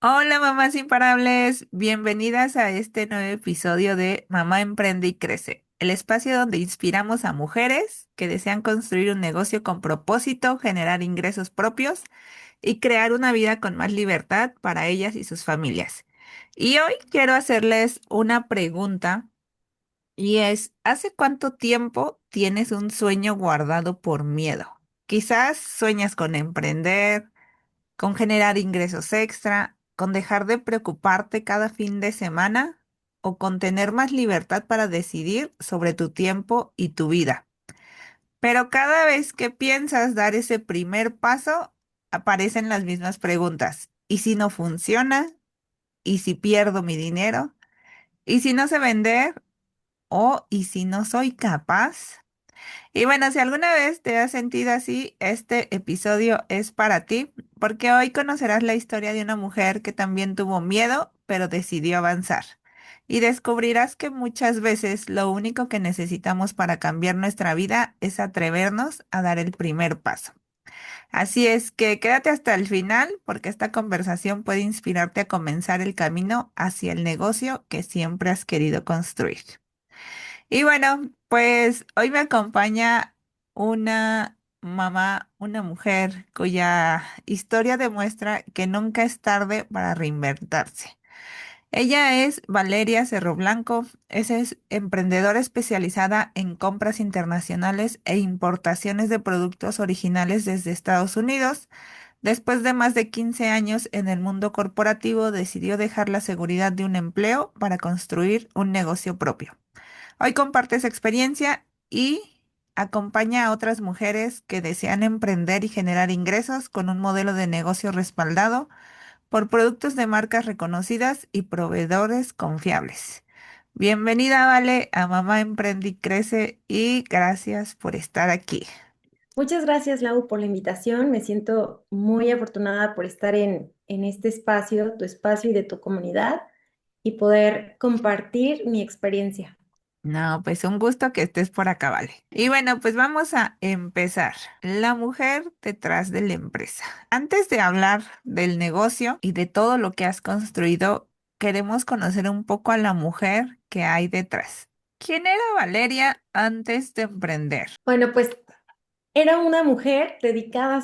Hola mamás imparables, bienvenidas a este nuevo episodio de Mamá Emprende y Crece, el espacio donde inspiramos a mujeres que desean construir un negocio con propósito, generar ingresos propios y crear una vida con más libertad para ellas y sus familias. Y hoy quiero hacerles una pregunta y es, ¿hace cuánto tiempo tienes un sueño guardado por miedo? Quizás sueñas con emprender, con generar ingresos extra, con dejar de preocuparte cada fin de semana o con tener más libertad para decidir sobre tu tiempo y tu vida. Pero cada vez que piensas dar ese primer paso, aparecen las mismas preguntas. ¿Y si no funciona? ¿Y si pierdo mi dinero? ¿Y si no sé vender? ¿O y si no soy capaz? Y bueno, si alguna vez te has sentido así, este episodio es para ti, porque hoy conocerás la historia de una mujer que también tuvo miedo, pero decidió avanzar. Y descubrirás que muchas veces lo único que necesitamos para cambiar nuestra vida es atrevernos a dar el primer paso. Así es que quédate hasta el final, porque esta conversación puede inspirarte a comenzar el camino hacia el negocio que siempre has querido construir. Y bueno, pues hoy me acompaña una mamá, una mujer cuya historia demuestra que nunca es tarde para reinventarse. Ella es Valeria Cerro Blanco, es emprendedora especializada en compras internacionales e importaciones de productos originales desde Estados Unidos. Después de más de 15 años en el mundo corporativo, decidió dejar la seguridad de un empleo para construir un negocio propio. Hoy comparte su experiencia y acompaña a otras mujeres que desean emprender y generar ingresos con un modelo de negocio respaldado por productos de marcas reconocidas y proveedores confiables. Bienvenida, Vale, a Mamá Emprende y Crece y gracias por estar aquí. Muchas gracias, Lau, por la invitación. Me siento muy afortunada por estar en este espacio, tu espacio y de tu comunidad, y poder compartir mi experiencia. No, pues un gusto que estés por acá, Vale. Y bueno, pues vamos a empezar. La mujer detrás de la empresa. Antes de hablar del negocio y de todo lo que has construido, queremos conocer un poco a la mujer que hay detrás. ¿Quién era Valeria antes de emprender? Bueno, pues era una mujer dedicada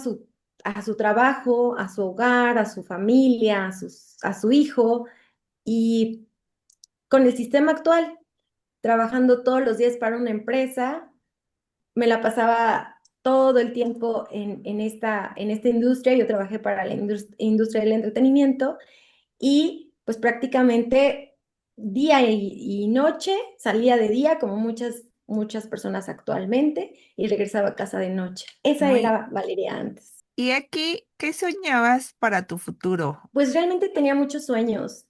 a su trabajo, a su hogar, a su familia, a su hijo, y con el sistema actual, trabajando todos los días para una empresa. Me la pasaba todo el tiempo en esta industria. Yo trabajé para la industria del entretenimiento y pues prácticamente día y noche, salía de día como muchas personas actualmente y regresaba a casa de noche. Esa Muy... era Valeria antes. ¿Y aquí qué soñabas para tu futuro? Pues realmente tenía muchos sueños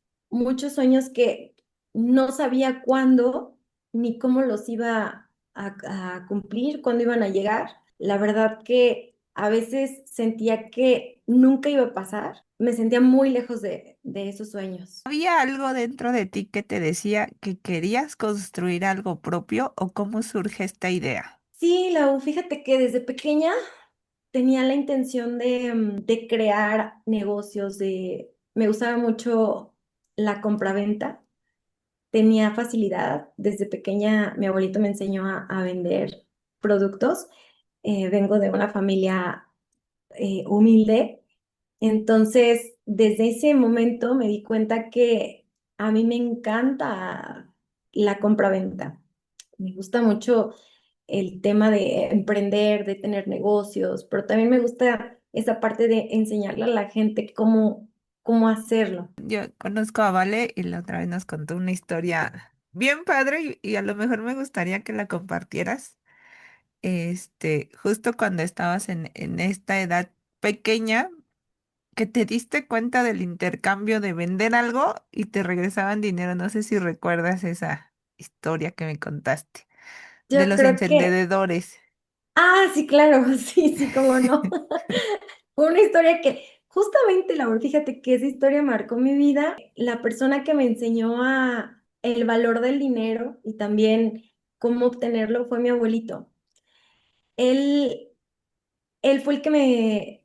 que no sabía cuándo ni cómo los iba a cumplir, cuándo iban a llegar. La verdad que a veces sentía que nunca iba a pasar. Me sentía muy lejos de esos sueños. ¿Había algo dentro de ti que te decía que querías construir algo propio o cómo surge esta idea? Sí, Lau, fíjate que desde pequeña tenía la intención de crear negocios, me gustaba mucho la compraventa. Tenía facilidad. Desde pequeña mi abuelito me enseñó a vender productos. Vengo de una familia humilde. Entonces, desde ese momento me di cuenta que a mí me encanta la compraventa. Me gusta mucho el tema de emprender, de tener negocios, pero también me gusta esa parte de enseñarle a la gente cómo hacerlo. Yo conozco a Vale y la otra vez nos contó una historia bien padre y a lo mejor me gustaría que la compartieras. Justo cuando estabas en esta edad pequeña, que te diste cuenta del intercambio de vender algo y te regresaban dinero. No sé si recuerdas esa historia que me contaste de Yo los creo que encendedores. Sí, claro, sí, sí, cómo no. Fue una historia que justamente, Laura, fíjate que esa historia marcó mi vida. La persona que me enseñó el valor del dinero y también cómo obtenerlo fue mi abuelito. Él, él fue el que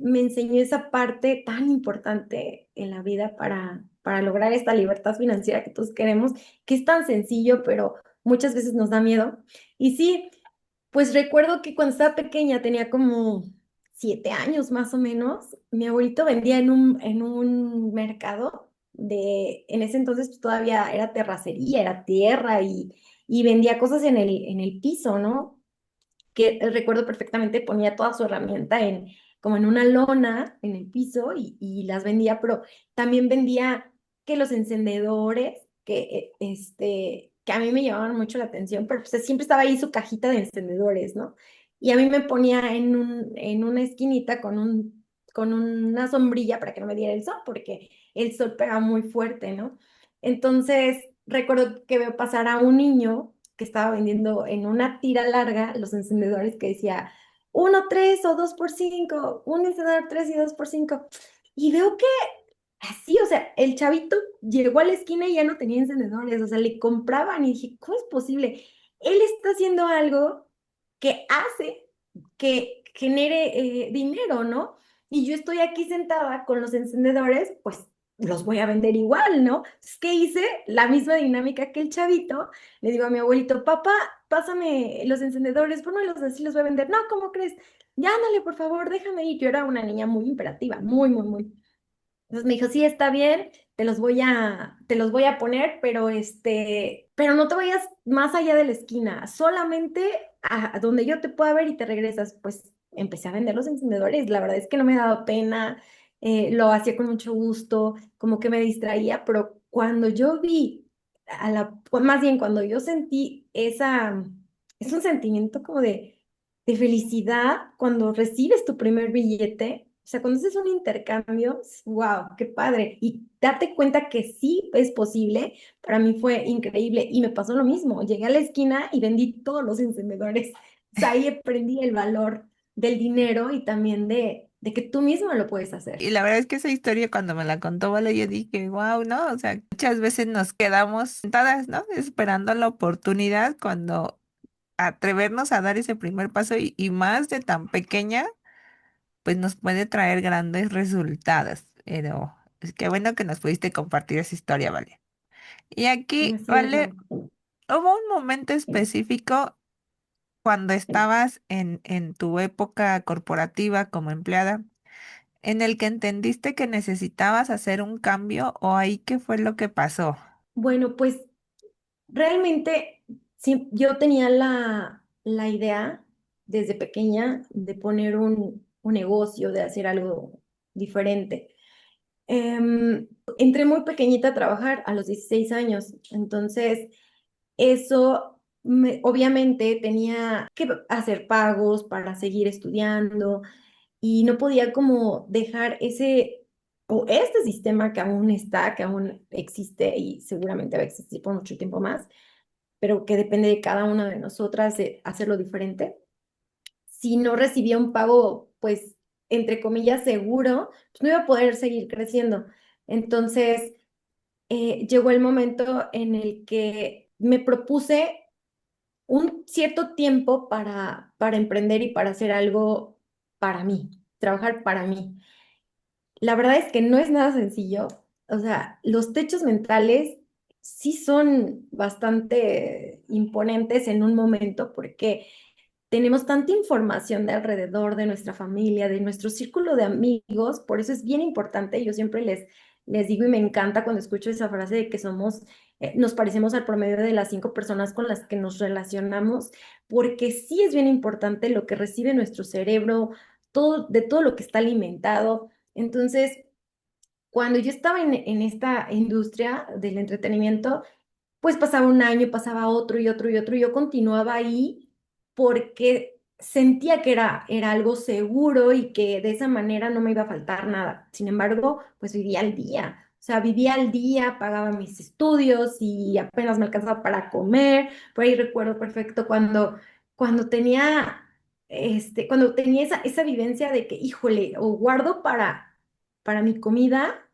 me enseñó esa parte tan importante en la vida para lograr esta libertad financiera que todos queremos, que es tan sencillo, pero muchas veces nos da miedo. Y sí, pues recuerdo que cuando estaba pequeña, tenía como 7 años más o menos, mi abuelito vendía en un mercado en ese entonces pues, todavía era terracería, era tierra y vendía cosas en el piso, ¿no? Que recuerdo perfectamente, ponía toda su herramienta como en una lona en el piso y las vendía, pero también vendía que los encendedores, que a mí me llamaban mucho la atención, pero pues siempre estaba ahí su cajita de encendedores, ¿no? Y a mí me ponía en una esquinita con una sombrilla para que no me diera el sol, porque el sol pega muy fuerte, ¿no? Entonces, recuerdo que veo pasar a un niño que estaba vendiendo en una tira larga los encendedores que decía 1, 3 o 2 por 5, un encendedor 3 y 2 por 5. Y veo que así, o sea, el chavito llegó a la esquina y ya no tenía encendedores, o sea, le compraban y dije, ¿cómo es posible? Él está haciendo algo que hace que genere dinero, ¿no? Y yo estoy aquí sentada con los encendedores, pues los voy a vender igual, ¿no? Es que hice la misma dinámica que el chavito. Le digo a mi abuelito, papá, pásame los encendedores, pónmelos así, los voy a vender. No, ¿cómo crees? Ya, ándale, por favor, déjame ir. Yo era una niña muy imperativa, muy, muy, muy. Entonces me dijo, sí, está bien, te los voy a poner, pero no te vayas más allá de la esquina, solamente a donde yo te pueda ver y te regresas. Pues empecé a vender los encendedores, la verdad es que no me daba pena, lo hacía con mucho gusto, como que me distraía, pero cuando yo vi, pues, más bien cuando yo sentí es un sentimiento como de felicidad cuando recibes tu primer billete. O sea, cuando haces un intercambio, wow, qué padre. Y darte cuenta que sí es posible, para mí fue increíble. Y me pasó lo mismo. Llegué a la esquina y vendí todos los encendedores. O sea, ahí aprendí el valor del dinero y también de que tú mismo lo puedes Y hacer. la verdad es que esa historia cuando me la contó, vale, yo dije, wow, ¿no? O sea, muchas veces nos quedamos sentadas, ¿no? Esperando la oportunidad cuando atrevernos a dar ese primer paso y más de tan pequeña, pues nos puede traer grandes resultados. Pero es que bueno que nos pudiste compartir esa historia, vale. Y aquí, Así es, vale, Lau. hubo un momento específico cuando estabas en tu época corporativa como empleada, en el que entendiste que necesitabas hacer un cambio o ahí qué fue lo que pasó. Bueno, pues realmente sí, yo tenía la idea desde pequeña de poner un negocio, de hacer algo diferente. Em, Entré muy pequeñita a trabajar a los 16 años, entonces eso obviamente tenía que hacer pagos para seguir estudiando y no podía como dejar ese o este sistema que aún está, que aún existe y seguramente va a existir por mucho tiempo más, pero que depende de cada una de nosotras de hacerlo diferente. Si no recibía un pago, pues, entre comillas, seguro, pues no iba a poder seguir creciendo. Entonces, llegó el momento en el que me propuse un cierto tiempo para emprender y para hacer algo para mí, trabajar para mí. La verdad es que no es nada sencillo. O sea, los techos mentales sí son bastante imponentes en un momento porque tenemos tanta información de alrededor, de nuestra familia, de nuestro círculo de amigos, por eso es bien importante. Yo siempre les digo y me encanta cuando escucho esa frase de que nos parecemos al promedio de las 5 personas con las que nos relacionamos, porque sí es bien importante lo que recibe nuestro cerebro, de todo lo que está alimentado. Entonces, cuando yo estaba en esta industria del entretenimiento, pues pasaba un año, pasaba otro y otro y otro, y yo continuaba ahí porque sentía que era algo seguro y que de esa manera no me iba a faltar nada. Sin embargo, pues vivía al día. O sea, vivía al día, pagaba mis estudios y apenas me alcanzaba para comer. Por ahí recuerdo perfecto cuando cuando tenía esa vivencia de que, híjole, o guardo para mi comida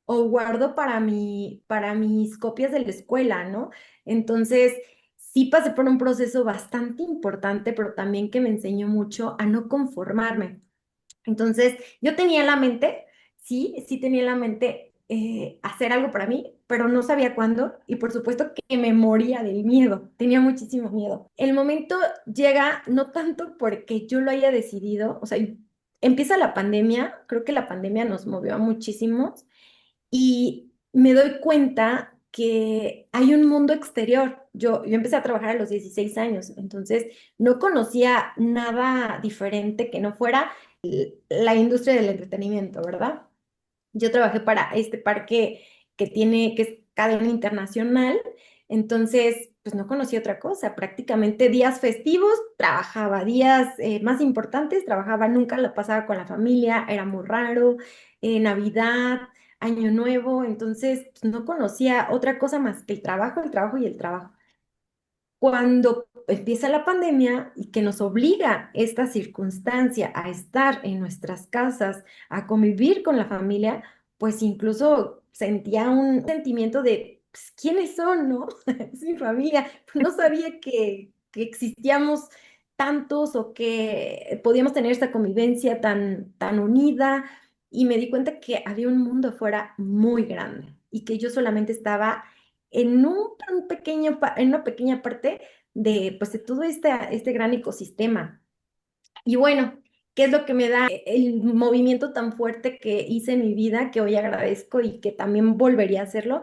o guardo para mis copias de la escuela, ¿no? Entonces, sí pasé por un proceso bastante importante, pero también que me enseñó mucho a no conformarme. Entonces, yo tenía en la mente, sí tenía en la mente hacer algo para mí, pero no sabía cuándo y por supuesto que me moría del miedo, tenía muchísimo miedo. El momento llega no tanto porque yo lo haya decidido, o sea, empieza la pandemia, creo que la pandemia nos movió a muchísimos y me doy cuenta que hay un mundo exterior. Yo empecé a trabajar a los 16 años, entonces no conocía nada diferente que no fuera la industria del entretenimiento, ¿verdad? Yo trabajé para este parque que es cadena internacional, entonces pues no conocía otra cosa, prácticamente días festivos trabajaba, días más importantes trabajaba, nunca lo pasaba con la familia, era muy raro, Navidad, Año Nuevo, entonces pues, no conocía otra cosa más que el trabajo y el trabajo. Cuando empieza la pandemia y que nos obliga esta circunstancia a estar en nuestras casas, a convivir con la familia, pues incluso sentía un sentimiento de, pues, ¿quiénes son, no? Es mi familia. No sabía que existíamos tantos o que podíamos tener esta convivencia tan unida y me di cuenta que había un mundo afuera muy grande y que yo solamente estaba en un tan pequeño, en una pequeña parte de, pues, de todo este gran ecosistema. Y bueno, ¿qué es lo que me da el movimiento tan fuerte que hice en mi vida, que hoy agradezco y que también volvería a hacerlo?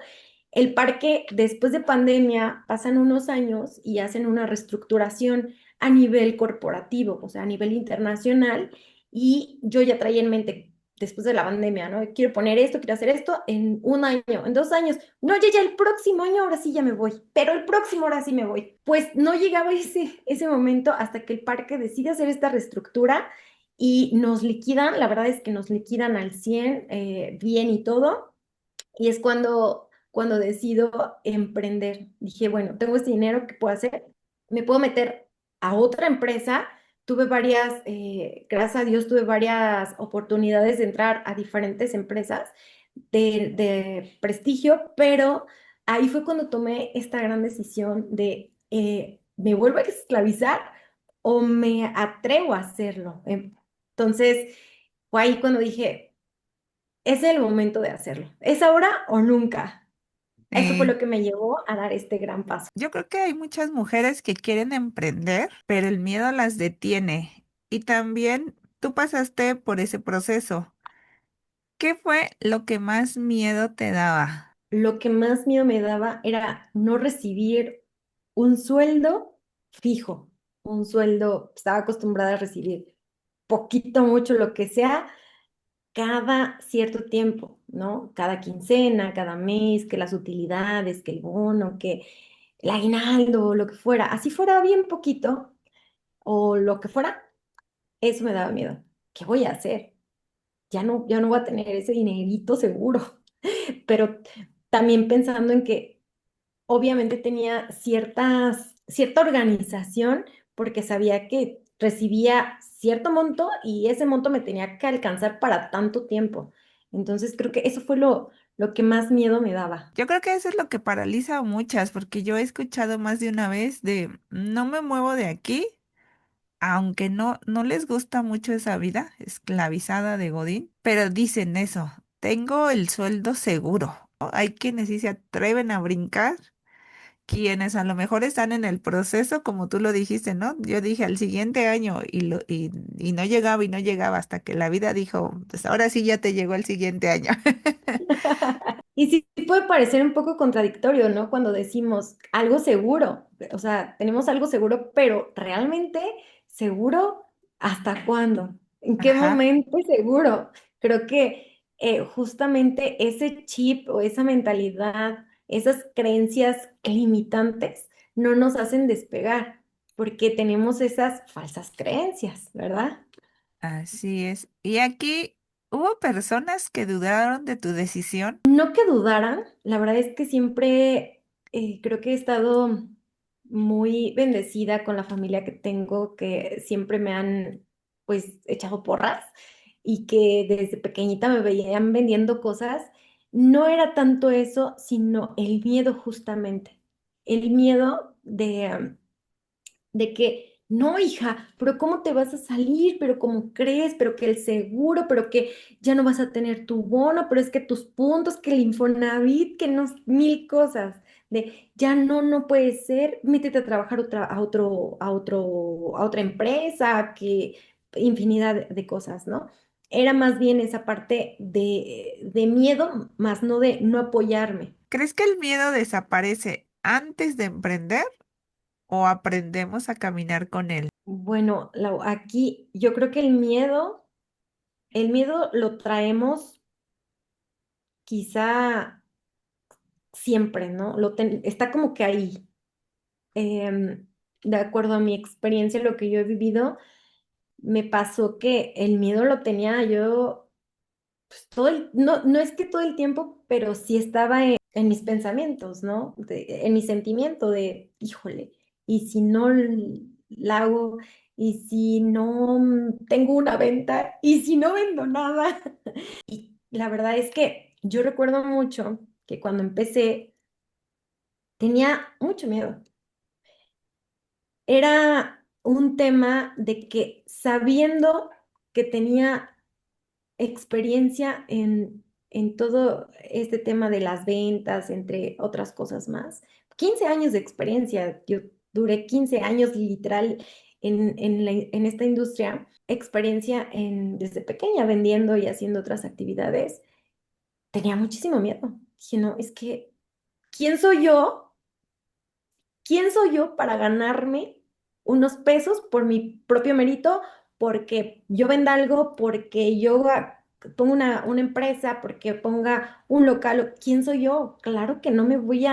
El parque, después de pandemia, pasan unos años y hacen una reestructuración a nivel corporativo, o sea, a nivel internacional, y yo ya traía en mente, después de la pandemia, ¿no? Quiero poner esto, quiero hacer esto en un año, en 2 años. No, ya el próximo año ahora sí ya me voy, pero el próximo ahora sí me voy. Pues no llegaba ese momento hasta que el parque decide hacer esta reestructura y nos liquidan, la verdad es que nos liquidan al 100, bien y todo. Y es cuando decido emprender. Dije, bueno, tengo este dinero, ¿qué puedo hacer? Me puedo meter a otra empresa. Tuve varias, gracias a Dios, tuve varias oportunidades de entrar a diferentes empresas de prestigio, pero ahí fue cuando tomé esta gran decisión de, ¿me vuelvo a esclavizar o me atrevo a hacerlo? Entonces, fue ahí cuando dije, es el momento de hacerlo. ¿Es ahora o nunca? Eso fue Sí. lo que me llevó a dar este gran paso. Yo creo que hay muchas mujeres que quieren emprender, pero el miedo las detiene. Y también tú pasaste por ese proceso. ¿Qué fue lo que más miedo te daba? Lo que más miedo me daba era no recibir un sueldo fijo, un sueldo, estaba acostumbrada a recibir poquito, mucho, lo que sea, cada cierto tiempo, ¿no? Cada quincena, cada mes, que las utilidades, que el bono, que el aguinaldo, lo que fuera. Así fuera bien poquito o lo que fuera, eso me daba miedo. ¿Qué voy a hacer? Ya no voy a tener ese dinerito seguro. Pero también pensando en que obviamente tenía cierta organización porque sabía que recibía cierto monto y ese monto me tenía que alcanzar para tanto tiempo. Entonces creo que eso fue lo que más miedo me daba. Yo creo que eso es lo que paraliza a muchas, porque yo he escuchado más de una vez de no me muevo de aquí, aunque no les gusta mucho esa vida esclavizada de Godín, pero dicen eso, tengo el sueldo seguro. ¿No? Hay quienes sí se atreven a brincar, quienes a lo mejor están en el proceso, como tú lo dijiste, ¿no? Yo dije al siguiente año y no llegaba y no llegaba hasta que la vida dijo, pues ahora sí ya te llegó el siguiente año. Y sí puede parecer un poco contradictorio, ¿no? Cuando decimos algo seguro, o sea, tenemos algo seguro, pero realmente seguro, ¿hasta cuándo? ¿En qué Ajá. momento es seguro? Creo que justamente ese chip o esa mentalidad, esas creencias limitantes no nos hacen despegar, porque tenemos esas falsas creencias, ¿verdad? Así es. Y aquí hubo personas que dudaron de tu decisión. No que dudaran, la verdad es que siempre creo que he estado muy bendecida con la familia que tengo, que siempre me han pues echado porras y que desde pequeñita me veían vendiendo cosas. No era tanto eso, sino el miedo justamente, el miedo de que no, hija, pero ¿cómo te vas a salir? Pero ¿cómo crees? Pero que el seguro, pero que ya no vas a tener tu bono, pero es que tus puntos, que el Infonavit, que no, mil cosas. De ya no puede ser, métete a trabajar a otra empresa, que infinidad de cosas, ¿no? Era más bien esa parte de miedo, más no de no apoyarme. ¿Crees que el miedo desaparece antes de emprender o aprendemos a caminar con él? Bueno, aquí yo creo que el miedo lo traemos quizá siempre, ¿no? Está como que ahí. De acuerdo a mi experiencia, lo que yo he vivido, me pasó que el miedo lo tenía yo pues, no es que todo el tiempo, pero sí estaba en mis pensamientos, ¿no? En mi sentimiento de, híjole, y si no la hago, y si no tengo una venta, y si no vendo nada. La verdad es que yo recuerdo mucho que cuando empecé tenía mucho miedo. Era un tema de que sabiendo que tenía experiencia en todo este tema de las ventas, entre otras cosas más. 15 años de experiencia, yo duré 15 años literal en esta industria, experiencia desde pequeña vendiendo y haciendo otras actividades. Tenía muchísimo miedo. Dije, no, es que, ¿quién soy yo? ¿Quién soy yo para ganarme unos pesos por mi propio mérito? Porque yo venda algo, porque yo pongo una empresa, porque ponga un local. ¿Quién soy yo? Claro que no me voy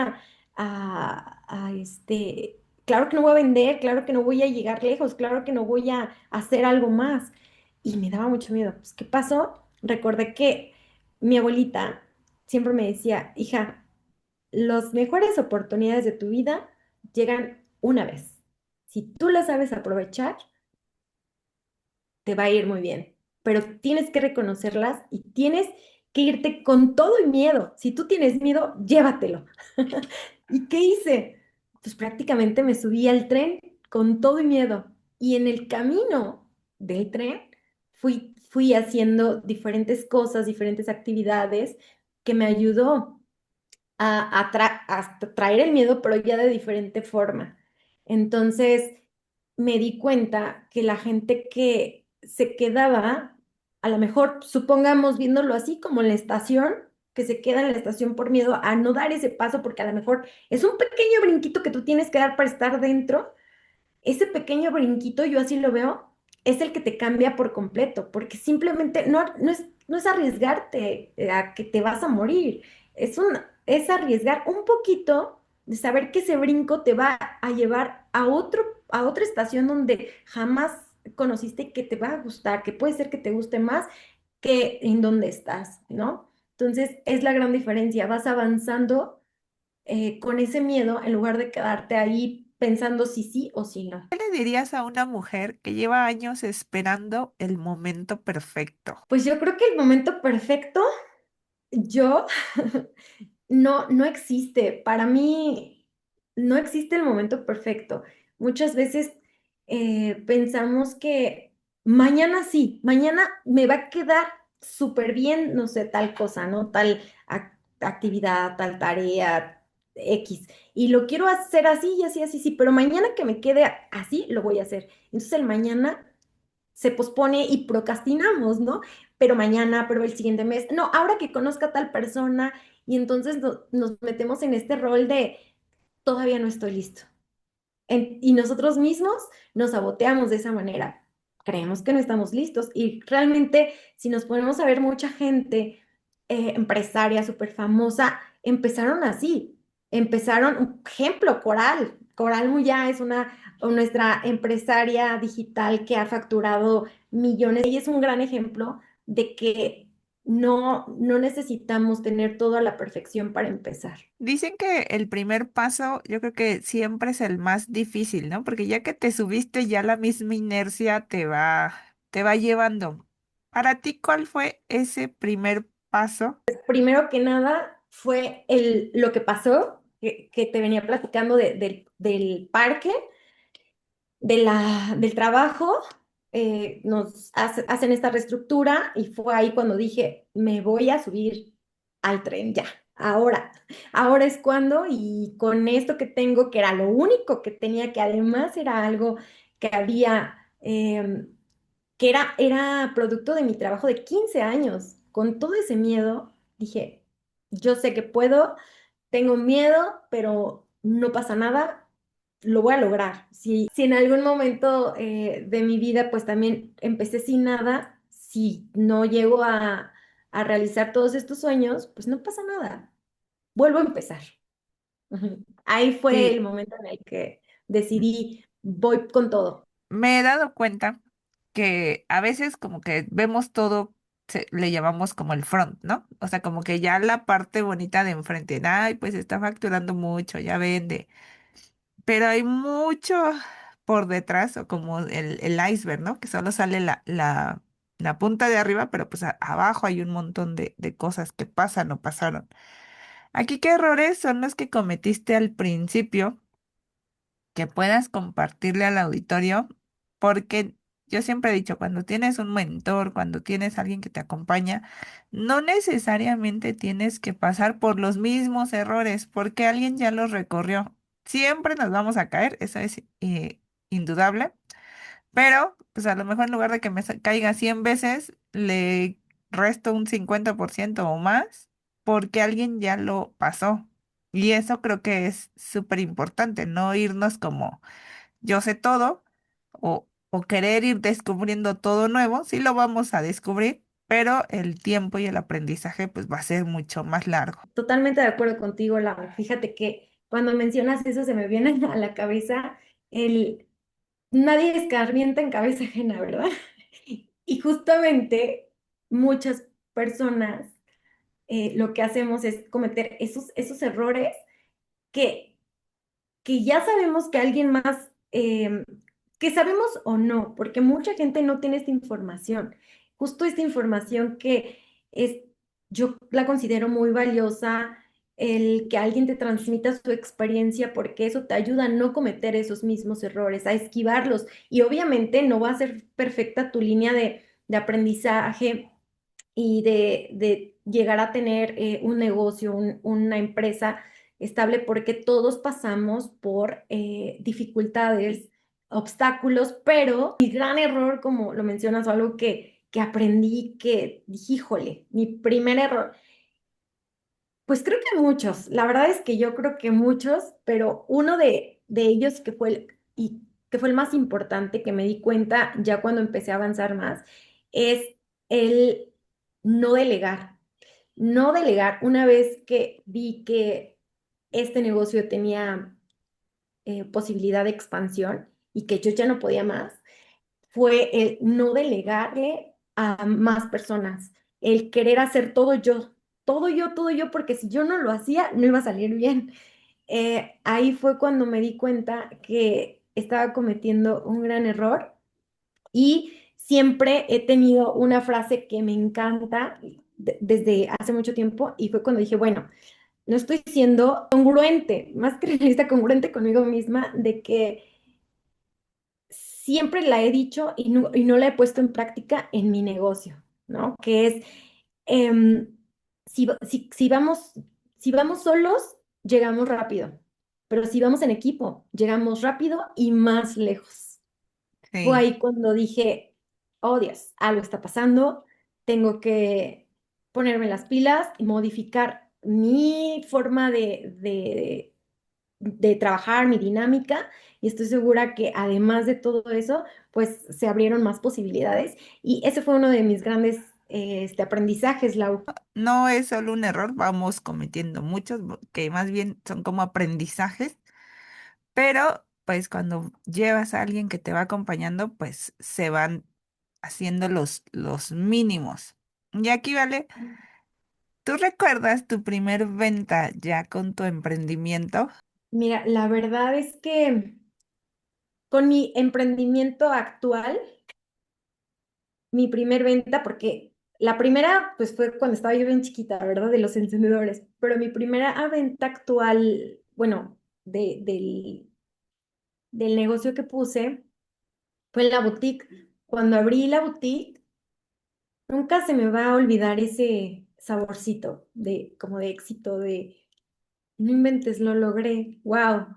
claro que no voy a vender, claro que no voy a llegar lejos, claro que no voy a hacer algo más. Y me daba mucho miedo. Pues, ¿qué pasó? Recordé que mi abuelita siempre me decía, hija, las mejores oportunidades de tu vida llegan una vez. Si tú las sabes aprovechar, te va a ir muy bien, pero tienes que reconocerlas y tienes que irte con todo y miedo. Si tú tienes miedo, llévatelo. ¿Y qué hice? Pues prácticamente me subí al tren con todo y miedo. Y en el camino del tren fui haciendo diferentes cosas, diferentes actividades que me ayudó a traer el miedo, pero ya de diferente forma. Entonces me di cuenta que la gente que se quedaba, a lo mejor supongamos viéndolo así como en la estación, que se queda en la estación por miedo a no dar ese paso, porque a lo mejor es un pequeño brinquito que tú tienes que dar para estar dentro. Ese pequeño brinquito, yo así lo veo, es el que te cambia por completo, porque simplemente no es arriesgarte a que te vas a morir, es arriesgar un poquito de saber que ese brinco te va a llevar a otra estación donde jamás conociste y que te va a gustar, que puede ser que te guste más que en donde estás, ¿no? Entonces, es la gran diferencia, vas avanzando con ese miedo en lugar de quedarte ahí pensando si sí o si no. ¿Qué le dirías a una mujer que lleva años esperando el momento perfecto? Pues yo creo que el momento perfecto, yo, no existe. Para mí, no existe el momento perfecto. Muchas veces pensamos que mañana sí, mañana me va a quedar súper bien, no sé, tal cosa, ¿no? Tal actividad, tal tarea, X. Y lo quiero hacer así y así, así, sí, pero mañana que me quede así, lo voy a hacer. Entonces el mañana se pospone y procrastinamos, ¿no? Pero mañana, pero el siguiente mes, no, ahora que conozca a tal persona, y entonces nos metemos en este rol de todavía no estoy listo. Y nosotros mismos nos saboteamos de esa manera. Creemos que no estamos listos y realmente si nos ponemos a ver mucha gente empresaria súper famosa, empezaron así. Empezaron, un ejemplo, Coral. Coral Muya es nuestra empresaria digital que ha facturado millones y es un gran ejemplo de que no necesitamos tener todo a la perfección para empezar. Dicen que el primer paso yo creo que siempre es el más difícil, ¿no? Porque ya que te subiste, ya la misma inercia te va llevando. Para ti, ¿cuál fue ese primer paso? Primero que nada fue lo que pasó, que te venía platicando del parque. del trabajo, hacen esta reestructura y fue ahí cuando dije, me voy a subir al tren ya, ahora es cuando y con esto que tengo, que era lo único que tenía, que además era algo que había, que era producto de mi trabajo de 15 años, con todo ese miedo, dije, yo sé que puedo, tengo miedo, pero no pasa nada, lo voy a lograr. Si en algún momento de mi vida pues también empecé sin nada, si no llego a realizar todos estos sueños, pues no pasa nada, vuelvo a empezar. Ujú. Ahí fue el Sí, momento en el que decidí, voy con todo. me he dado cuenta que a veces como que vemos todo, le llamamos como el front, ¿no? O sea, como que ya la parte bonita de enfrente, ay, pues está facturando mucho, ya vende, pero hay mucho por detrás, o como el iceberg, ¿no? Que solo sale la punta de arriba, pero pues abajo hay un montón de cosas que pasan o pasaron. Aquí, ¿qué errores son los que cometiste al principio que puedas compartirle al auditorio? Porque yo siempre he dicho, cuando tienes un mentor, cuando tienes alguien que te acompaña, no necesariamente tienes que pasar por los mismos errores, porque alguien ya los recorrió. Siempre nos vamos a caer, eso es indudable, pero pues a lo mejor en lugar de que caiga 100 veces, le resto un 50% o más, porque alguien ya lo pasó. Y eso creo que es súper importante, no irnos como yo sé todo o querer ir descubriendo todo nuevo, sí lo vamos a descubrir, pero el tiempo y el aprendizaje pues va a ser mucho más largo. Totalmente de acuerdo contigo, Lau. Fíjate que cuando mencionas eso se me viene a la cabeza el nadie escarmienta en cabeza ajena, ¿verdad? Y justamente muchas personas lo que hacemos es cometer esos errores que que ya sabemos que alguien más, que sabemos o no, porque mucha gente no tiene esta información. Justo esta información que es, yo la considero muy valiosa, el que alguien te transmita su experiencia, porque eso te ayuda a no cometer esos mismos errores, a esquivarlos. Y obviamente no va a ser perfecta tu línea de aprendizaje y de llegar a tener un negocio, una empresa estable, porque todos pasamos por dificultades, obstáculos, pero mi gran error, como lo mencionas, o algo que aprendí, que dije, híjole, mi primer error, pues creo que muchos, la verdad es que yo creo que muchos, pero uno de ellos y que fue el más importante, que me di cuenta ya cuando empecé a avanzar más, es el no delegar. No delegar. Una vez que vi que este negocio tenía posibilidad de expansión y que yo ya no podía más, fue el no delegarle a más personas, el querer hacer todo yo, porque si yo no lo hacía, no iba a salir bien. Ahí fue cuando me di cuenta que estaba cometiendo un gran error y siempre he tenido una frase que me encanta desde hace mucho tiempo y fue cuando dije, bueno, no estoy siendo congruente, más que realista, congruente conmigo misma, de que siempre la he dicho y no la he puesto en práctica en mi negocio, ¿no? Que es, em, si vamos solos, llegamos rápido, pero si vamos en equipo, llegamos rápido y más lejos. Fue Sí. ahí cuando dije, oh Dios, algo está pasando, tengo que ponerme las pilas y modificar mi forma de trabajar, mi dinámica, y estoy segura que además de todo eso, pues se abrieron más posibilidades y ese fue uno de mis grandes aprendizajes, Lau. No es solo un error, vamos cometiendo muchos, que más bien son como aprendizajes, pero pues cuando llevas a alguien que te va acompañando, pues se van haciendo los mínimos. Y aquí, vale, ¿tú recuerdas tu primer venta ya con tu emprendimiento? Mira, la verdad es que con mi emprendimiento actual, mi primer venta, porque la primera pues fue cuando estaba yo bien chiquita, ¿verdad? De los encendedores, pero mi primera venta actual, bueno, del negocio que puse, fue en la boutique. Cuando abrí la boutique, nunca se me va a olvidar ese saborcito de como de éxito, de no inventes, lo logré, wow.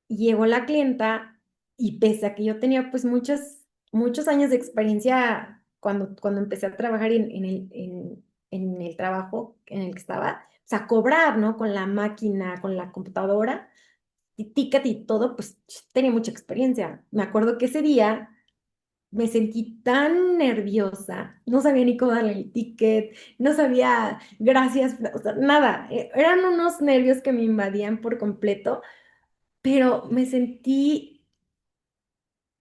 Llegó la clienta y pese a que yo tenía pues muchos años de experiencia cuando empecé a trabajar en el trabajo en el que estaba, o sea, cobrar, ¿no? Con la máquina, con la computadora, y ticket y todo, pues tenía mucha experiencia. Me acuerdo que ese día me sentí tan nerviosa, no sabía ni cómo darle el ticket, no sabía gracias, o sea, nada, eran unos nervios que me invadían por completo, pero me sentí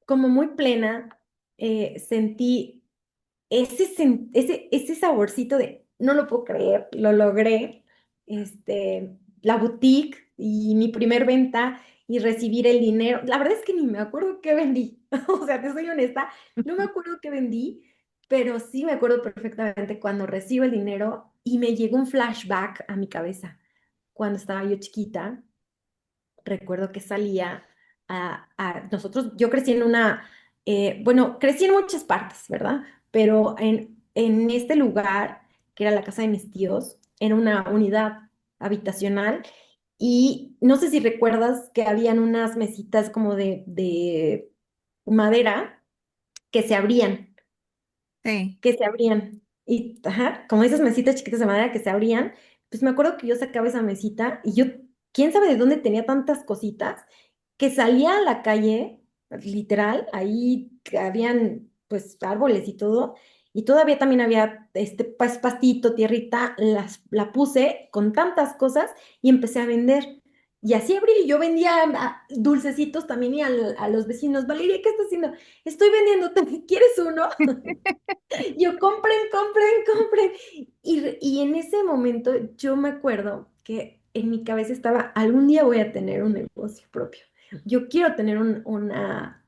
como muy plena, sentí ese saborcito de no lo puedo creer, lo logré, la boutique y mi primer venta y recibir el dinero. La verdad es que ni me acuerdo qué vendí, o sea, te soy honesta, no me acuerdo qué vendí, pero sí me acuerdo perfectamente cuando recibo el dinero y me llegó un flashback a mi cabeza cuando estaba yo chiquita. Recuerdo que salía nosotros, yo crecí en bueno, crecí en muchas partes, ¿verdad? Pero en este lugar, que era la casa de mis tíos, era una unidad habitacional y no sé si recuerdas que habían unas mesitas como de madera que se abrían Sí. que se abrían. Y, ajá, como esas mesitas chiquitas de madera que se abrían, pues me acuerdo que yo sacaba esa mesita y yo, quién sabe de dónde tenía tantas cositas, que salía a la calle, literal, ahí que habían pues árboles y todo, y todavía también había pues, pastito, tierrita, la puse con tantas cosas y empecé a vender. Y así abrí, y yo vendía dulcecitos también y a los vecinos, Valeria, ¿qué estás haciendo? Estoy vendiendo, ¿quieres uno? Yo compren, compren, compren. Y en ese momento yo me acuerdo que en mi cabeza estaba, algún día voy a tener un negocio propio. Yo quiero tener una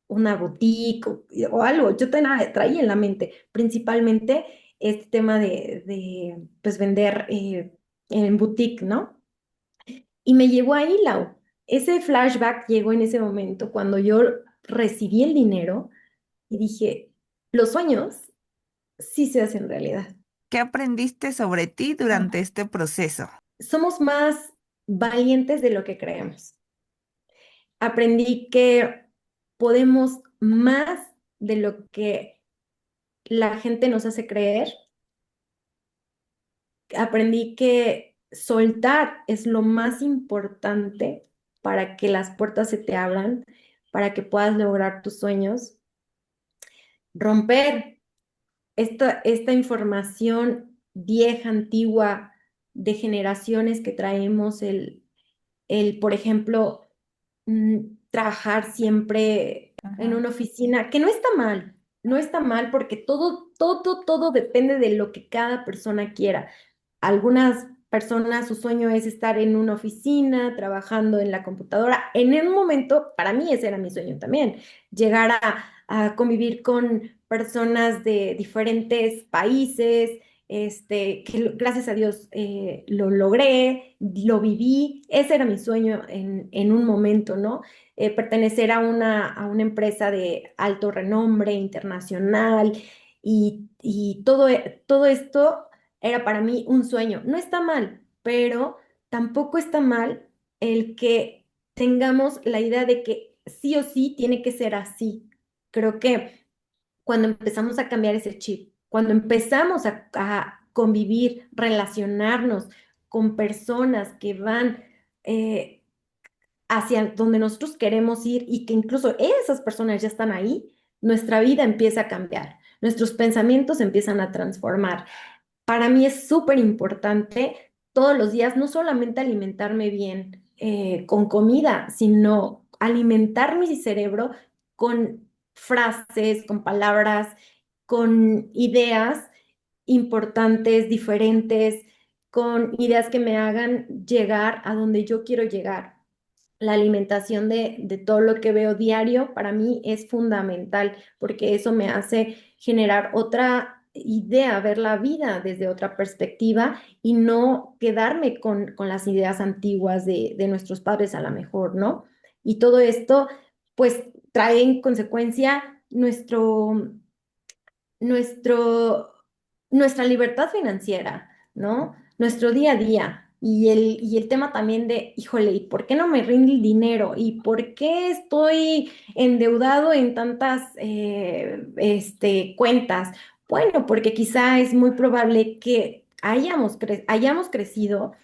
boutique o algo. Yo traía en la mente principalmente este tema de pues vender en boutique, ¿no? Y me llevó ahí, Lau. Ese flashback llegó en ese momento cuando yo recibí el dinero y dije, los sueños sí se hacen realidad. ¿Qué aprendiste sobre ti durante este proceso? Somos más valientes de lo que creemos. Aprendí que podemos más de lo que la gente nos hace creer. Aprendí que soltar es lo más importante para que las puertas se te abran, para que puedas lograr tus sueños. Romper esta información vieja, antigua, de generaciones que traemos, por ejemplo, trabajar siempre en Ajá. una oficina, que no está mal, no está mal porque todo depende de lo que cada persona quiera. Algunas personas, su sueño es estar en una oficina, trabajando en la computadora. En un momento, para mí ese era mi sueño también, llegar a convivir con personas de diferentes países, gracias a Dios lo logré, lo viví, ese era mi sueño en un momento, ¿no? Pertenecer a una empresa de alto renombre internacional y todo esto era para mí un sueño. No está mal, pero tampoco está mal el que tengamos la idea de que sí o sí tiene que ser así. Creo que cuando empezamos a cambiar ese chip, cuando empezamos a convivir, relacionarnos con personas que van hacia donde nosotros queremos ir y que incluso esas personas ya están ahí, nuestra vida empieza a cambiar, nuestros pensamientos empiezan a transformar. Para mí es súper importante todos los días no solamente alimentarme bien con comida, sino alimentar mi cerebro con frases, con palabras, con ideas importantes, diferentes, con ideas que me hagan llegar a donde yo quiero llegar. La alimentación de todo lo que veo diario para mí es fundamental porque eso me hace generar otra idea, ver la vida desde otra perspectiva y no quedarme con las ideas antiguas de nuestros padres a lo mejor, ¿no? Y todo esto, pues trae en consecuencia nuestro, nuestra libertad financiera, ¿no? Nuestro día a día. Y el tema también de, híjole, ¿y por qué no me rinde el dinero? ¿Y por qué estoy endeudado en tantas cuentas? Bueno, porque quizá es muy probable que hayamos crecido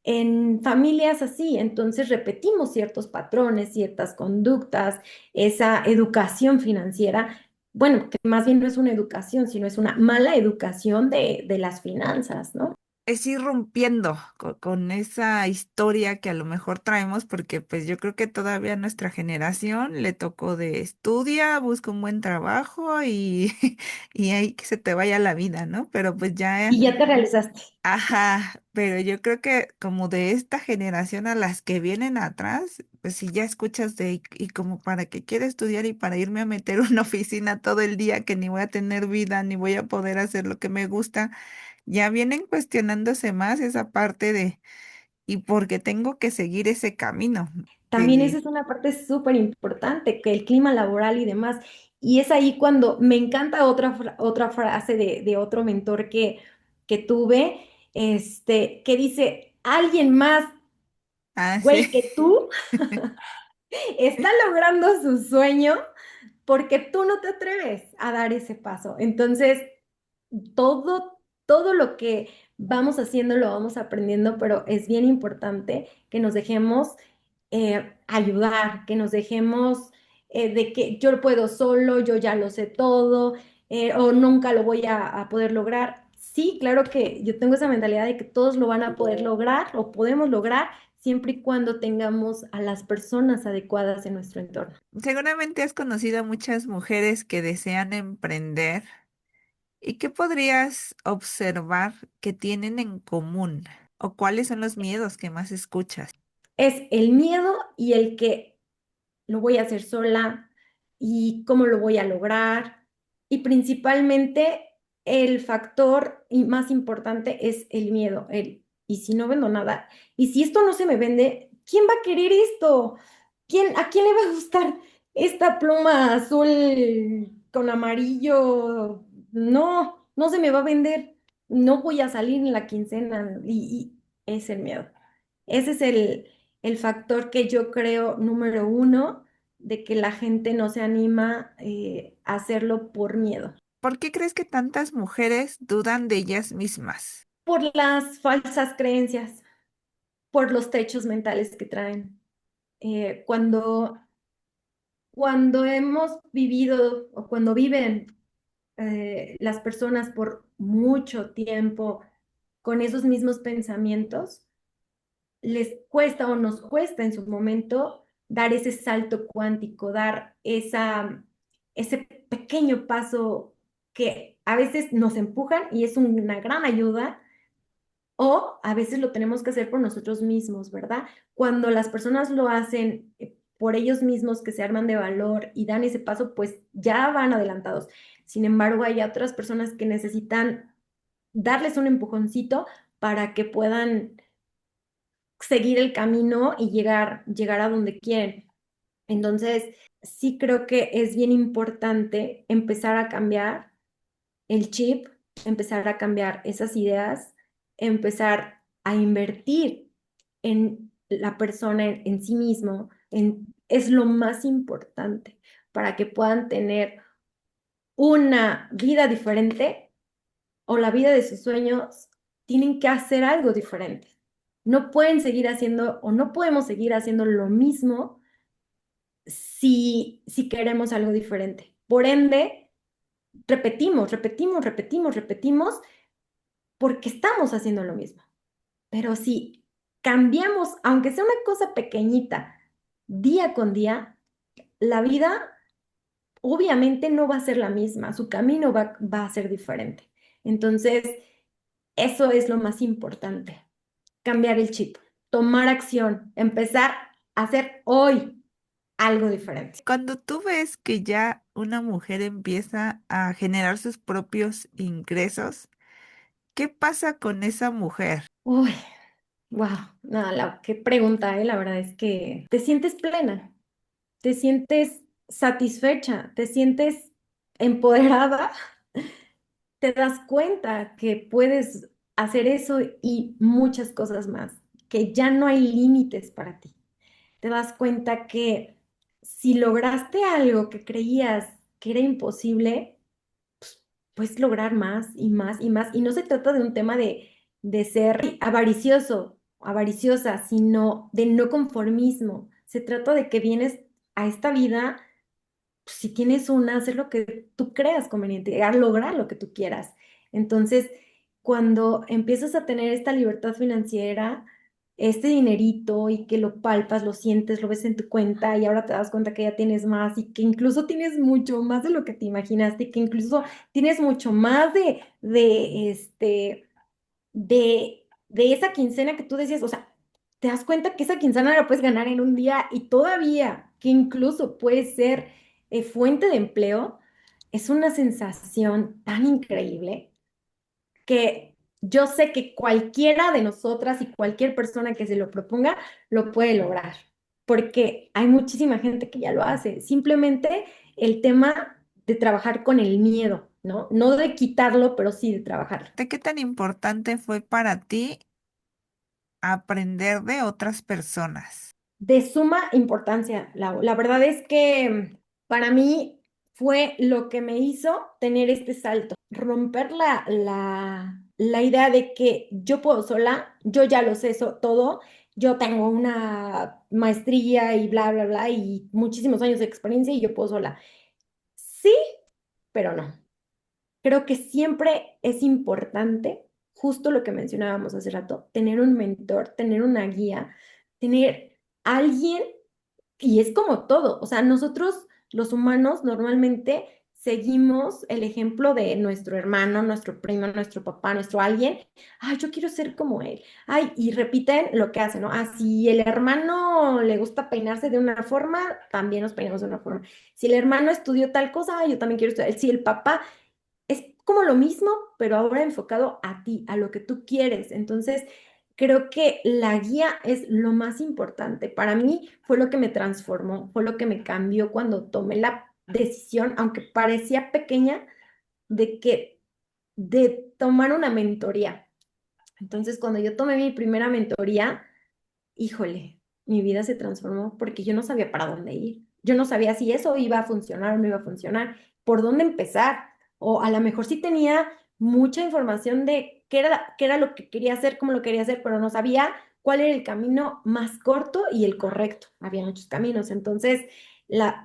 en familias así, entonces repetimos ciertos patrones, ciertas conductas, esa educación financiera, bueno, que más bien no es una educación, sino es una mala educación de las finanzas, ¿no? Es ir rompiendo con esa historia que a lo mejor traemos, porque pues yo creo que todavía a nuestra generación le tocó de estudia, busca un buen trabajo y, y ahí que se te vaya la vida, ¿no? Pero pues ya, Y ya te realizaste. ajá, pero yo creo que como de esta generación a las que vienen atrás, pues si ya escuchas de, y como para qué quiero estudiar y para irme a meter a una oficina todo el día que ni voy a tener vida, ni voy a poder hacer lo que me gusta, ya vienen cuestionándose más esa parte de, ¿y por qué tengo que seguir ese camino? También esa De, es una parte súper importante, que el clima laboral y demás. Y es ahí cuando me encanta otra frase de otro mentor que tuve, que dice, alguien más, ah, sí. güey, que tú está logrando su sueño porque tú no te atreves a dar ese paso. Entonces, todo lo que vamos haciendo lo vamos aprendiendo, pero es bien importante que nos dejemos ayudar, que nos dejemos de que yo puedo solo, yo ya lo sé todo, o nunca lo voy a poder lograr. Sí, claro que yo tengo esa mentalidad de que todos lo van a poder lograr o podemos lograr siempre y cuando tengamos a las personas adecuadas en nuestro entorno. Seguramente has conocido a muchas mujeres que desean emprender. ¿Y qué podrías observar que tienen en común? ¿O cuáles son los miedos que más escuchas? Es el miedo y el que lo voy a hacer sola y cómo lo voy a lograr. Y principalmente el factor más importante es el miedo, y si no vendo nada, y si esto no se me vende, ¿quién va a querer esto? ¿A quién le va a gustar esta pluma azul con amarillo? No, no se me va a vender, no voy a salir en la quincena y es el miedo. Ese es el factor que yo creo número uno de que la gente no se anima a hacerlo por miedo, ¿Por qué crees que tantas mujeres dudan de ellas mismas? por las falsas creencias, por los techos mentales que traen. Cuando hemos vivido o cuando viven las personas por mucho tiempo con esos mismos pensamientos, les cuesta o nos cuesta en su momento dar ese salto cuántico, dar ese pequeño paso que a veces nos empujan y es una gran ayuda, o a veces lo tenemos que hacer por nosotros mismos, ¿verdad? Cuando las personas lo hacen por ellos mismos, que se arman de valor y dan ese paso, pues ya van adelantados. Sin embargo, hay otras personas que necesitan darles un empujoncito para que puedan seguir el camino y llegar a donde quieren. Entonces, sí creo que es bien importante empezar a cambiar el chip, empezar a cambiar esas ideas, empezar a invertir en la persona, en sí mismo, es lo más importante para que puedan tener una vida diferente o la vida de sus sueños. Tienen que hacer algo diferente. No pueden seguir haciendo o no podemos seguir haciendo lo mismo si queremos algo diferente. Por ende, repetimos porque estamos haciendo lo mismo. Pero si cambiamos, aunque sea una cosa pequeñita, día con día, la vida obviamente no va a ser la misma, su camino va a ser diferente. Entonces, eso es lo más importante, cambiar el chip, tomar acción, empezar a hacer hoy algo diferente. Cuando tú ves que ya una mujer empieza a generar sus propios ingresos, ¿qué pasa con esa mujer? Uy, wow, nada, qué pregunta, La verdad es que te sientes plena, te sientes satisfecha, te sientes empoderada, te das cuenta que puedes hacer eso y muchas cosas más, que ya no hay límites para ti. Te das cuenta que si lograste algo que creías que era imposible, puedes lograr más y más y más. Y no se trata de un tema de ser avaricioso, avariciosa, sino de no conformismo. Se trata de que vienes a esta vida, pues, si tienes una, hacer lo que tú creas conveniente, a lograr lo que tú quieras. Entonces, cuando empiezas a tener esta libertad financiera, este dinerito y que lo palpas, lo sientes, lo ves en tu cuenta y ahora te das cuenta que ya tienes más y que incluso tienes mucho más de lo que te imaginaste y que incluso tienes mucho más de esa quincena que tú decías, o sea, te das cuenta que esa quincena la puedes ganar en un día y todavía que incluso puede ser fuente de empleo, es una sensación tan increíble que yo sé que cualquiera de nosotras y cualquier persona que se lo proponga lo puede lograr, porque hay muchísima gente que ya lo hace. Simplemente el tema de trabajar con el miedo, ¿no? No de quitarlo, pero sí de trabajarlo. ¿De qué tan importante fue para ti aprender de otras personas? De suma importancia, Lau. La verdad es que para mí fue lo que me hizo tener este salto, romper la idea de que yo puedo sola, yo ya lo sé todo, yo tengo una maestría y bla, bla, bla, y muchísimos años de experiencia y yo puedo sola. Sí, pero no. Creo que siempre es importante, justo lo que mencionábamos hace rato, tener un mentor, tener una guía, tener alguien, y es como todo, o sea, nosotros los humanos normalmente seguimos el ejemplo de nuestro hermano, nuestro primo, nuestro papá, nuestro alguien. Ay, yo quiero ser como él. Ay, y repiten lo que hacen, ¿no? Ah, si el hermano le gusta peinarse de una forma, también nos peinamos de una forma. Si el hermano estudió tal cosa, yo también quiero estudiar. Si el papá es como lo mismo, pero ahora enfocado a ti, a lo que tú quieres. Entonces, creo que la guía es lo más importante. Para mí fue lo que me transformó, fue lo que me cambió cuando tomé la decisión, aunque parecía pequeña, de tomar una mentoría. Entonces, cuando yo tomé mi primera mentoría, híjole, mi vida se transformó porque yo no sabía para dónde ir. Yo no sabía si eso iba a funcionar o no iba a funcionar, por dónde empezar. O a lo mejor sí tenía mucha información de qué era lo que quería hacer, cómo lo quería hacer, pero no sabía cuál era el camino más corto y el correcto. Había muchos caminos. Entonces,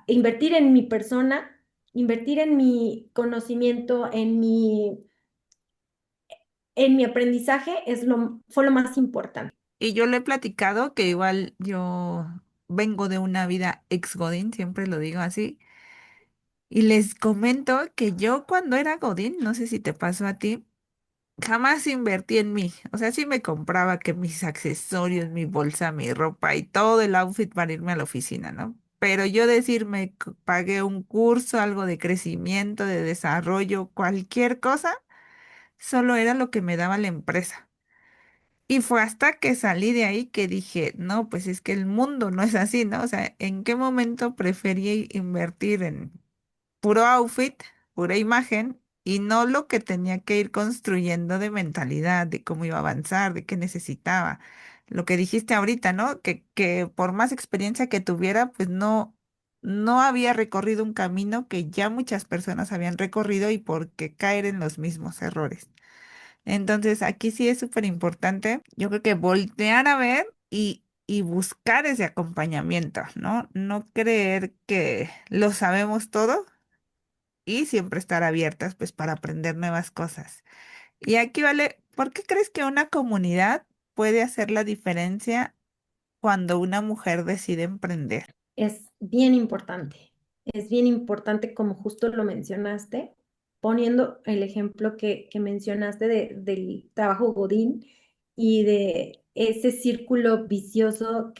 invertir en mi persona, invertir en mi conocimiento, en mi aprendizaje fue lo más importante. Y yo le he platicado que igual yo vengo de una vida ex Godín, siempre lo digo así. Y les comento que yo cuando era Godín, no sé si te pasó a ti, jamás invertí en mí. O sea, sí me compraba que mis accesorios, mi bolsa, mi ropa y todo el outfit para irme a la oficina, ¿no? Pero yo decirme, pagué un curso, algo de crecimiento, de desarrollo, cualquier cosa, solo era lo que me daba la empresa. Y fue hasta que salí de ahí que dije, no, pues es que el mundo no es así, ¿no? O sea, ¿en qué momento preferí invertir en puro outfit, pura imagen y no lo que tenía que ir construyendo de mentalidad, de cómo iba a avanzar, de qué necesitaba? Lo que dijiste ahorita, ¿no? Que por más experiencia que tuviera, pues no había recorrido un camino que ya muchas personas habían recorrido y por qué caer en los mismos errores. Entonces, aquí sí es súper importante, yo creo que voltear a ver y buscar ese acompañamiento, ¿no? No creer que lo sabemos todo y siempre estar abiertas, pues, para aprender nuevas cosas. Y aquí vale, ¿por qué crees que una comunidad puede hacer la diferencia cuando una mujer decide emprender? Es bien importante como justo lo mencionaste, poniendo el ejemplo que mencionaste del trabajo Godín y de ese círculo vicioso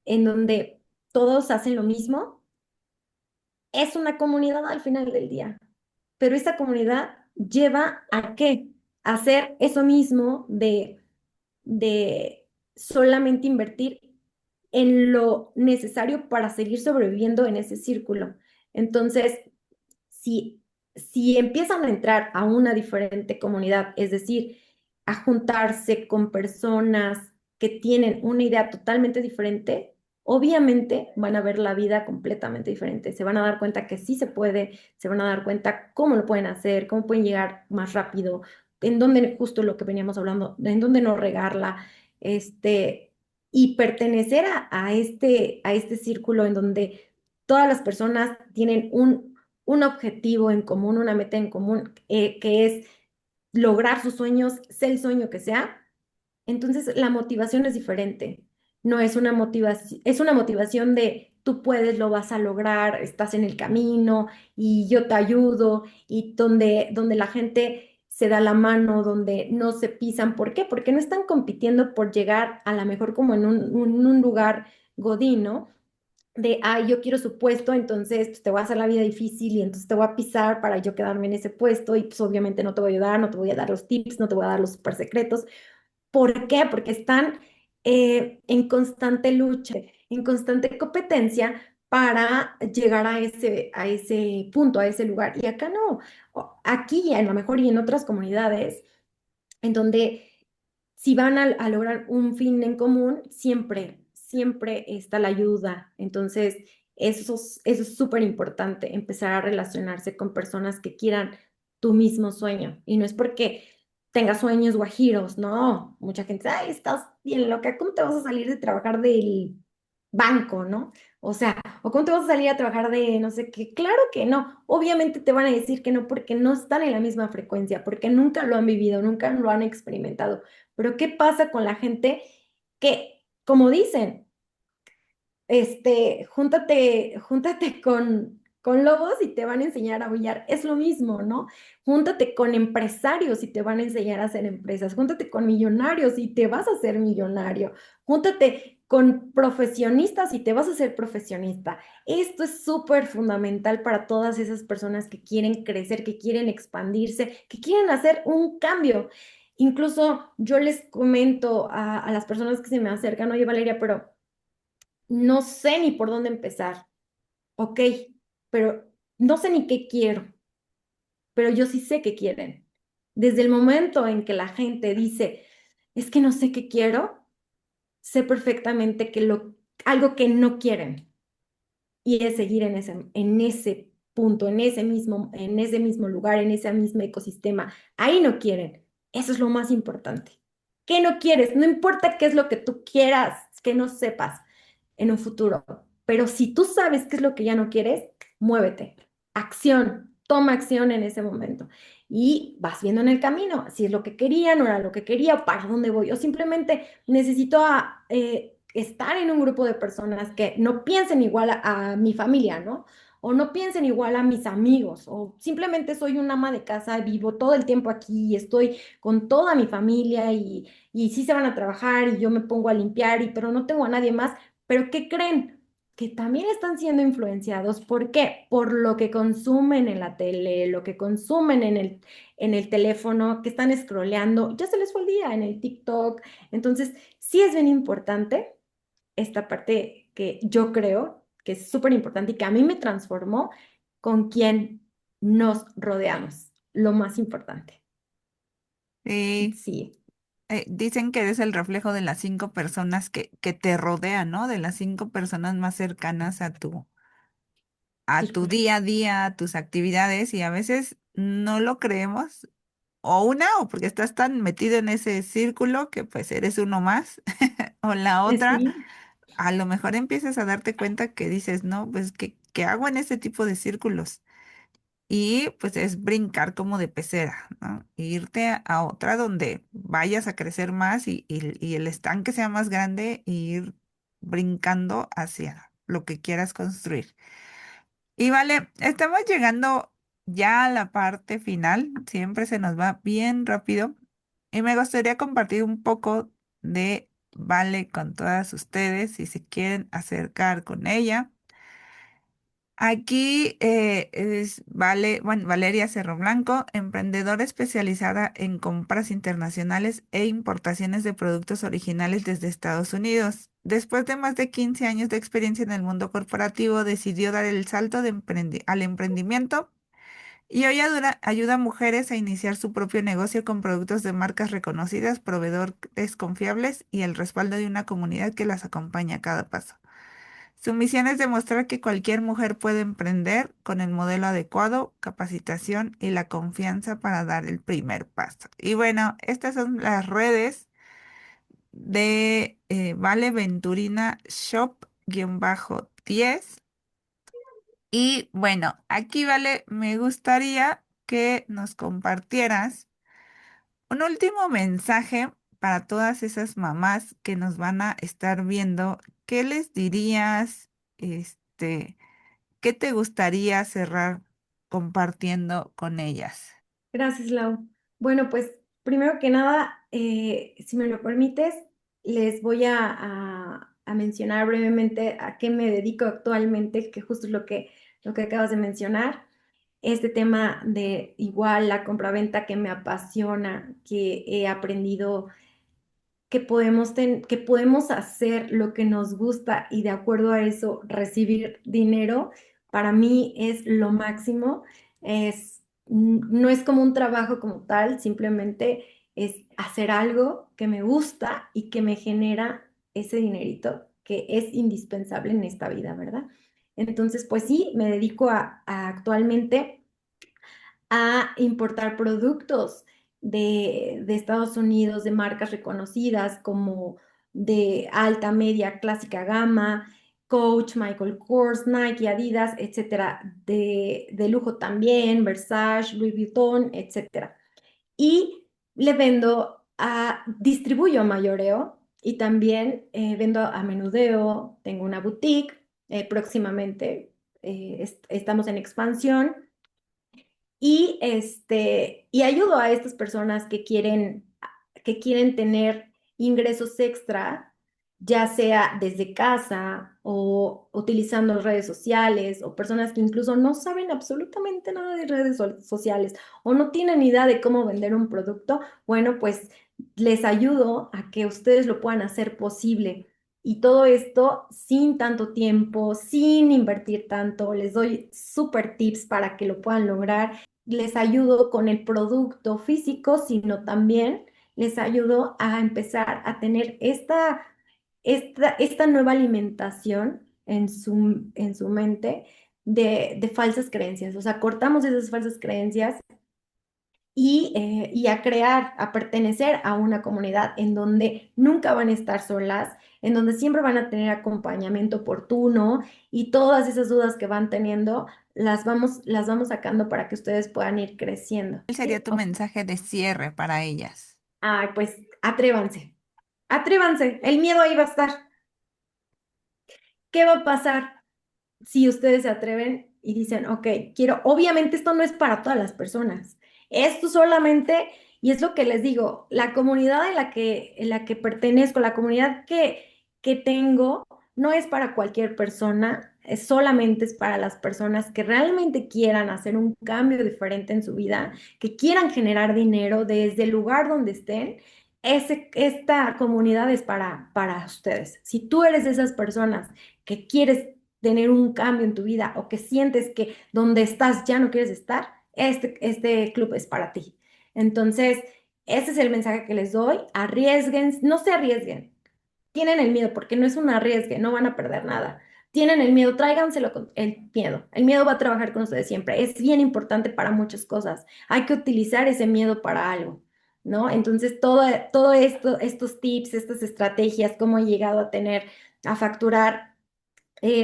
en donde todos hacen lo mismo, es una comunidad al final del día, pero esa comunidad lleva a qué? A hacer eso mismo de solamente invertir en lo necesario para seguir sobreviviendo en ese círculo. Entonces, si, si empiezan a entrar a una diferente comunidad, es decir, a juntarse con personas que tienen una idea totalmente diferente, obviamente van a ver la vida completamente diferente. Se van a dar cuenta que sí se puede, se van a dar cuenta cómo lo pueden hacer, cómo pueden llegar más rápido, en dónde justo lo que veníamos hablando, en dónde no regarla, este, y pertenecer a este círculo en donde todas las personas tienen un objetivo en común, una meta en común, que es lograr sus sueños, sea el sueño que sea. Entonces la motivación es diferente. No es una motivación, es una motivación de tú puedes, lo vas a lograr, estás en el camino y yo te ayudo, y donde la gente se da la mano, donde no se pisan. ¿Por qué? Porque no están compitiendo por llegar a la mejor como en un lugar godín, ¿no? De, ay, yo quiero su puesto, entonces pues, te voy a hacer la vida difícil y entonces te voy a pisar para yo quedarme en ese puesto, y pues obviamente no te voy a ayudar, no te voy a dar los tips, no te voy a dar los super secretos. ¿Por qué? Porque están en constante lucha, en constante competencia para llegar a ese punto, a ese lugar. Y acá no. Aquí, a lo mejor, y en otras comunidades, en donde si van a lograr un fin en común, siempre está la ayuda. Entonces, eso es súper importante, empezar a relacionarse con personas que quieran tu mismo sueño. Y no es porque tengas sueños guajiros, no. Mucha gente dice, ay, estás bien loca, ¿cómo te vas a salir de trabajar del banco, no? O sea, o cómo te vas a salir a trabajar de no sé qué. Claro que no. Obviamente te van a decir que no porque no están en la misma frecuencia, porque nunca lo han vivido, nunca lo han experimentado. Pero ¿qué pasa con la gente que, como dicen, júntate con lobos y te van a enseñar a aullar? Es lo mismo, ¿no? Júntate con empresarios y te van a enseñar a hacer empresas. Júntate con millonarios y te vas a hacer millonario. Júntate con profesionistas y te vas a ser profesionista. Esto es súper fundamental para todas esas personas que quieren crecer, que quieren expandirse, que quieren hacer un cambio. Incluso yo les comento a las personas que se me acercan, oye Valeria, pero no sé ni por dónde empezar. Ok, pero no sé ni qué quiero, pero yo sí sé qué quieren. Desde el momento en que la gente dice, es que no sé qué quiero, sé perfectamente que algo que no quieren, y es seguir en ese punto, en ese mismo lugar, en ese mismo ecosistema. Ahí no quieren. Eso es lo más importante. ¿Qué no quieres? No importa qué es lo que tú quieras, que no sepas en un futuro. Pero si tú sabes qué es lo que ya no quieres, muévete. Acción. Toma acción en ese momento. Y vas viendo en el camino si es lo que quería, no era lo que quería, o para dónde voy. O simplemente necesito estar en un grupo de personas que no piensen igual a mi familia, ¿no? O no piensen igual a mis amigos, o simplemente soy un ama de casa, vivo todo el tiempo aquí y estoy con toda mi familia, y sí se van a trabajar y yo me pongo a limpiar, pero no tengo a nadie más. Pero ¿qué creen? Que también están siendo influenciados. ¿Por qué? Por lo que consumen en la tele, lo que consumen en el teléfono, que están scrolleando. Ya se les fue el día en el TikTok. Entonces, sí es bien importante esta parte que yo creo que es súper importante y que a mí me transformó, con quien nos rodeamos. Lo más importante. Sí, Sí, dicen que eres el reflejo de las 5 personas que te rodean, ¿no? De las 5 personas más cercanas a tu círculo. día a día, a tus actividades, y a veces no lo creemos, o una, o porque estás tan metido en ese círculo que pues eres uno más, o la otra, Sí, a lo mejor empiezas a darte cuenta que dices, no, pues ¿qué hago en este tipo de círculos? Y pues es brincar como de pecera, ¿no? E irte a otra donde vayas a crecer más y el estanque sea más grande, e ir brincando hacia lo que quieras construir. Y vale, estamos llegando ya a la parte final, siempre se nos va bien rápido y me gustaría compartir un poco de Vale con todas ustedes si se quieren acercar con ella. Aquí bueno, Valeria Cerro Blanco, emprendedora especializada en compras internacionales e importaciones de productos originales desde Estados Unidos. Después de más de 15 años de experiencia en el mundo corporativo, decidió dar el salto al emprendimiento y hoy ayuda a mujeres a iniciar su propio negocio con productos de marcas reconocidas, proveedores confiables y el respaldo de una comunidad que las acompaña a cada paso. Su misión es demostrar que cualquier mujer puede emprender con el modelo adecuado, capacitación y la confianza para dar el primer paso. Y bueno, estas son las redes de Vale Venturina Shop-10. Y bueno, aquí Vale, me gustaría que nos compartieras un último mensaje para todas esas mamás que nos van a estar viendo. ¿Qué les dirías? ¿Qué te gustaría cerrar compartiendo con ellas? Gracias, Lau. Bueno, pues primero que nada, si me lo permites, les voy a mencionar brevemente a qué me dedico actualmente, que justo es lo que acabas de mencionar. Este tema de igual la compraventa que me apasiona, que he aprendido que podemos hacer lo que nos gusta y de acuerdo a eso recibir dinero, para mí es lo máximo. No es como un trabajo como tal, simplemente es hacer algo que me gusta y que me genera ese dinerito que es indispensable en esta vida, ¿verdad? Entonces, pues sí, me dedico a actualmente a importar productos de Estados Unidos, de marcas reconocidas como de alta, media, clásica gama, Coach, Michael Kors, Nike, Adidas, etcétera, de lujo también, Versace, Louis Vuitton, etcétera. Y le vendo distribuyo a mayoreo y también vendo a menudeo, tengo una boutique, próximamente estamos en expansión y ayudo a estas personas que quieren tener ingresos extra, ya sea desde casa o utilizando redes sociales, o personas que incluso no saben absolutamente nada de redes sociales o no tienen idea de cómo vender un producto. Bueno, pues les ayudo a que ustedes lo puedan hacer posible. Y todo esto sin tanto tiempo, sin invertir tanto. Les doy súper tips para que lo puedan lograr. Les ayudo con el producto físico, sino también les ayudo a empezar a tener esta nueva alimentación en su mente de falsas creencias. O sea, cortamos esas falsas creencias y a crear, a pertenecer a una comunidad en donde nunca van a estar solas, en donde siempre van a tener acompañamiento oportuno y todas esas dudas que van teniendo las vamos sacando para que ustedes puedan ir creciendo. ¿Cuál sería ¿Sí? tu mensaje de cierre para ellas? Ay, pues atrévanse, atrévanse, el miedo ahí va a estar. ¿Qué va a pasar si ustedes se atreven y dicen, ok, quiero, obviamente esto no es para todas las personas, esto solamente, y es lo que les digo, la comunidad en la que pertenezco, la comunidad que tengo, no es para cualquier persona, solamente es para las personas que realmente quieran hacer un cambio diferente en su vida, que quieran generar dinero desde el lugar donde estén. Esta comunidad es para ustedes. Si tú eres de esas personas que quieres tener un cambio en tu vida o que sientes que donde estás ya no quieres estar, este club es para ti. Entonces, ese es el mensaje que les doy. Arriesguen, no se arriesguen. Tienen el miedo porque no es un arriesgue, no van a perder nada. Tienen el miedo, tráiganselo con el miedo. El miedo va a trabajar con ustedes siempre. Es bien importante para muchas cosas. Hay que utilizar ese miedo para algo, ¿no? Entonces, todo esto, estos tips, estas estrategias, cómo he llegado a tener, a facturar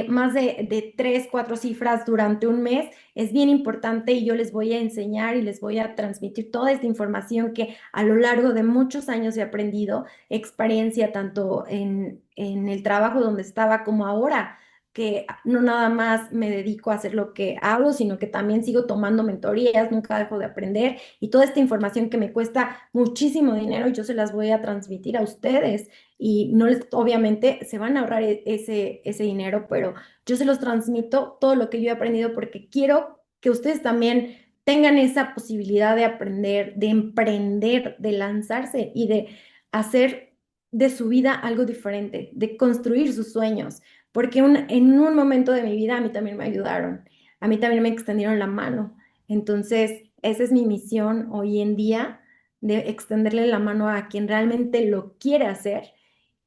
más de 3, 4 cifras durante un mes, es bien importante y yo les voy a enseñar y les voy a transmitir toda esta información que a lo largo de muchos años he aprendido, experiencia tanto en el trabajo donde estaba como ahora que no nada más me dedico a hacer lo que hago, sino que también sigo tomando mentorías, nunca dejo de aprender y toda esta información que me cuesta muchísimo dinero, yo se las voy a transmitir a ustedes y no les, obviamente se van a ahorrar ese dinero, pero yo se los transmito todo lo que yo he aprendido porque quiero que ustedes también tengan esa posibilidad de aprender, de emprender, de lanzarse y de hacer de su vida algo diferente, de construir sus sueños, porque en un momento de mi vida a mí también me ayudaron, a mí también me extendieron la mano. Entonces, esa es mi misión hoy en día, de extenderle la mano a quien realmente lo quiere hacer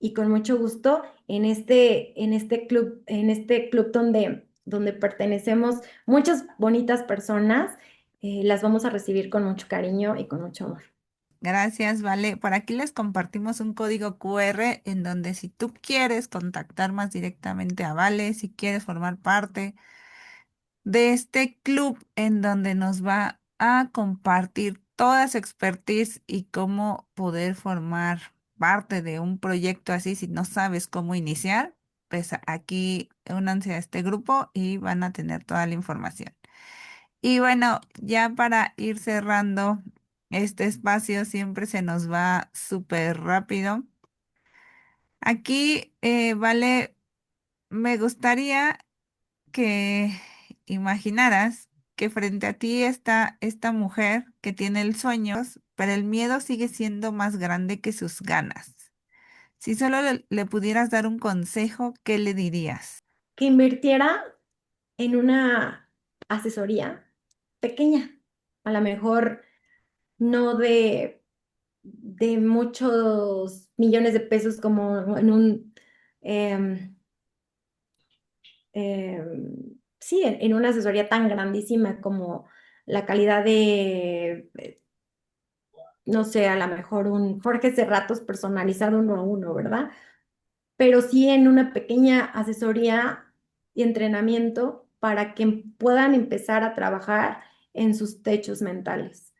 y con mucho gusto en este club donde pertenecemos muchas bonitas personas, las vamos a recibir con mucho cariño y con mucho amor. Gracias, vale. Por aquí les compartimos un código QR en donde si tú quieres contactar más directamente a Vale, si quieres formar parte de este club en donde nos va a compartir toda su expertise y cómo poder formar parte de un proyecto así si no sabes cómo iniciar, pues aquí únanse a este grupo y van a tener toda la información. Y bueno, ya para ir cerrando este espacio, siempre se nos va súper rápido. Aquí, vale, me gustaría que imaginaras que frente a ti está esta mujer que tiene el sueño, pero el miedo sigue siendo más grande que sus ganas. Si solo le pudieras dar un consejo, ¿qué le dirías? Que invirtiera en una asesoría pequeña, a lo mejor no de muchos millones de pesos como en em, sí, en una asesoría tan grandísima como la calidad de, no sé, a lo mejor un Jorge Serratos personalizado uno a uno, ¿verdad? Pero sí en una pequeña asesoría y entrenamiento para que puedan empezar a trabajar en sus techos mentales,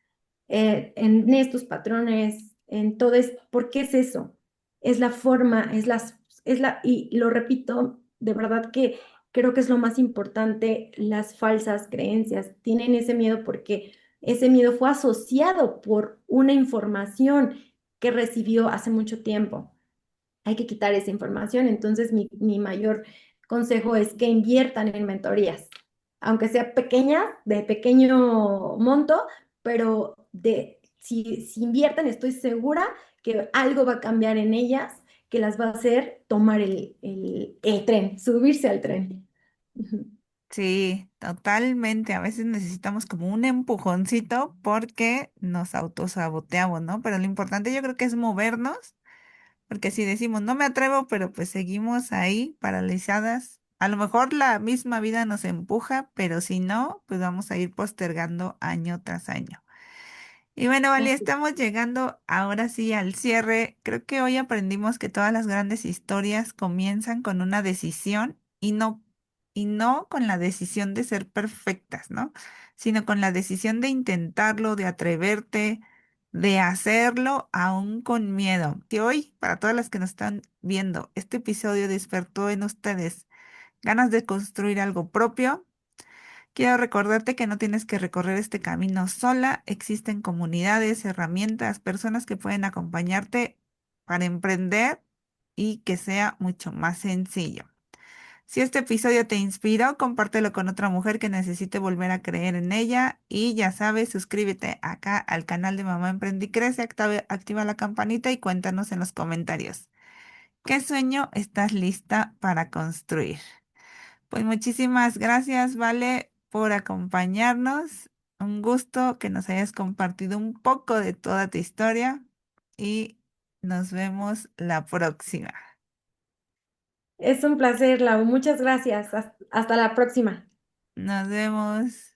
en estos patrones, en todo esto. ¿Por qué es eso? Es la forma, y lo repito, de verdad que creo que es lo más importante, las falsas creencias. Tienen ese miedo porque ese miedo fue asociado por una información que recibió hace mucho tiempo. Hay que quitar esa información. Entonces, mi mayor consejo es que inviertan en mentorías, aunque sea pequeña, de pequeño monto, pero si invierten, estoy segura que algo va a cambiar en ellas, que las va a hacer tomar el tren, subirse al tren. Ujú. Sí, totalmente. A veces necesitamos como un empujoncito porque nos autosaboteamos, ¿no? Pero lo importante yo creo que es movernos, porque si decimos no me atrevo, pero pues seguimos ahí paralizadas, a lo mejor la misma vida nos empuja, pero si no, pues vamos a ir postergando año tras año. Y bueno, vale, Así. estamos llegando ahora sí al cierre. Creo que hoy aprendimos que todas las grandes historias comienzan con una decisión y no con la decisión de ser perfectas, ¿no? Sino con la decisión de intentarlo, de atreverte, de hacerlo aún con miedo. Que hoy, para todas las que nos están viendo, este episodio despertó en ustedes ganas de construir algo propio. Quiero recordarte que no tienes que recorrer este camino sola. Existen comunidades, herramientas, personas que pueden acompañarte para emprender y que sea mucho más sencillo. Si este episodio te inspiró, compártelo con otra mujer que necesite volver a creer en ella. Y ya sabes, suscríbete acá al canal de Mamá Emprende y Crece, activa la campanita y cuéntanos en los comentarios. ¿Qué sueño estás lista para construir? Pues muchísimas gracias, Vale, por acompañarnos. Un gusto que nos hayas compartido un poco de toda tu historia y nos vemos la próxima. Es un placer, Lau. Muchas gracias. Hasta la próxima. Nos vemos.